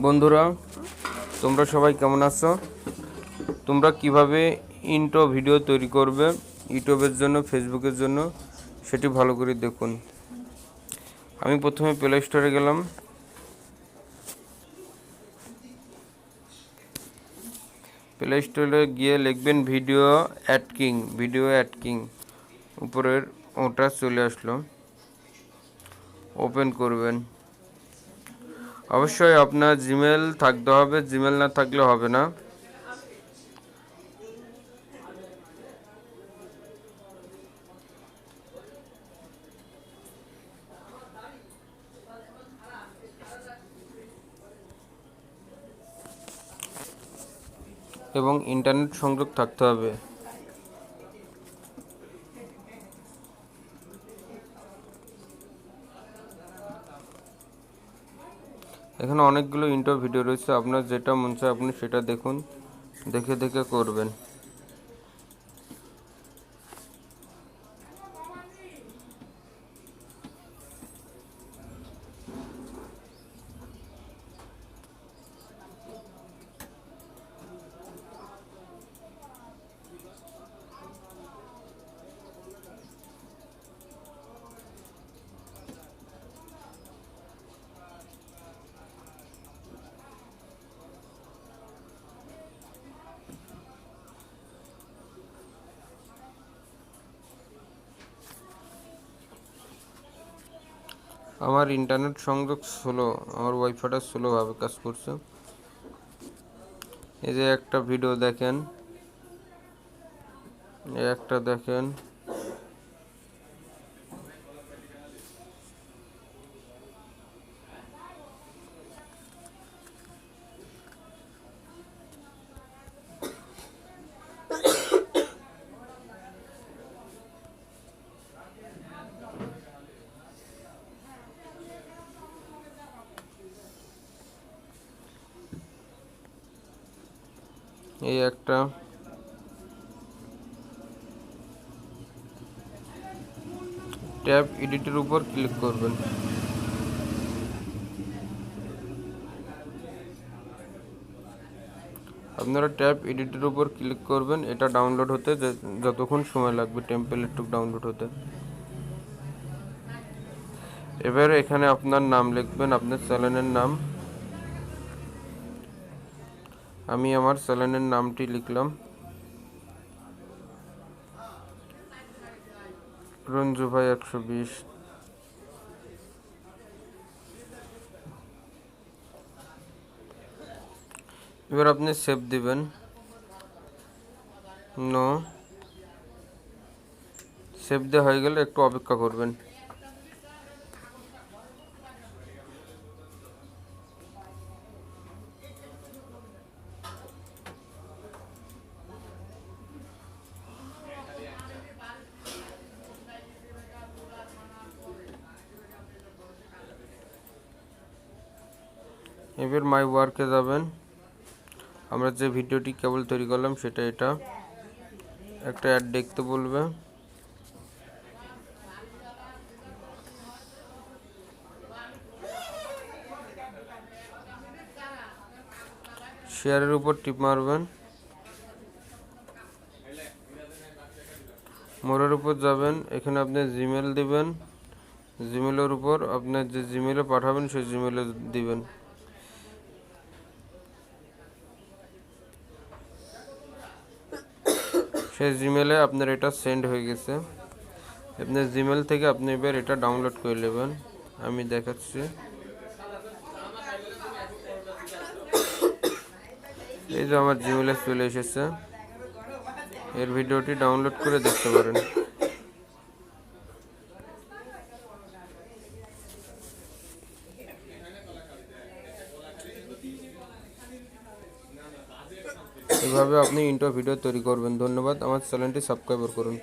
বন্ধুরা, তোমরা সবাই কেমন আছো? তোমরা কিভাবে ইন্ট্রো ভিডিও তৈরি করবে ইউটিউবের জন্য, ফেসবুকের জন্য, সেটি ভালো করে দেখুন। আমি প্রথমে প্লে স্টোরে গেলাম। প্লে স্টোরে গিয়ে লিখবেন ভিডিও অ্যাড কিং। উপরের ওটা চলে আসলো, ওপেন করবেন। অবশ্যই আপনার জিমেল থাকতে হবে, জিমেল না থাকলে হবে না। এবং ইন্টারনেট সংযোগ থাকতে হবে। এখানে অনেকগুলো ইন্ট্রো ভিডিও রয়েছে, আপনার যেটা মন চায় আপনি সেটা দেখুন, দেখে দেখে করবেন। আমার ইন্টারনেট সংযোগ স্লো, আমার ওয়াইফাইটা স্লোভাবে কাজ করছে। এই যে একটা ভিডিও দেখেন, একটা দেখেন, এই একটা, ট্যাব এডিটের উপর ক্লিক করবেন। আপনারা ট্যাব এডিটের উপর ক্লিক করবেন। এটা ডাউনলোড হতে যতক্ষণ সময় লাগবে, টেমপ্লেটটুকু ডাউনলোড হতে। এবারে এখানে আপনার নাম লিখবেন, আপনার চ্যানেলের নাম। আমি আমার চ্যানেলের নামটি লিখলাম, রঞ্জু ভাই 120। এবার আপনি সেভ দিবেন। সেভ দেওয়া হয়ে গেলে একটু অপেক্ষা করবেন। এবার মাই ওয়ার্কে যাবেন। আমরা যে ভিডিওটি কেবল তৈরি করলাম সেটা এটা। একটা অ্যাড দেখতে বলবে, শেয়ারের উপর টিপ মারবেন। মোরের উপর যাবেন, এখানে আপনি জিমেল দিবেন। জিমেলের উপর আপনি যে জিমেলে পাঠাবেন সেই জিমেলে দিবেন। সেই জিমেলে আপনার এটা সেন্ড হয়ে গেছে। আপনার জিমেল থেকে আপনি এবার এটা ডাউনলোড করে নেবেন। আমি দেখাচ্ছি। এই যে আমার জিমেলে চলে এসেছে, এর ভিডিওটি ডাউনলোড করে দেখতে পারেন। এভাবে আপনি ইন্ট্রো ভিডিও তৈরি করবেন। ধন্যবাদ। আমার চ্যানেলটি সাবস্ক্রাইব করুন।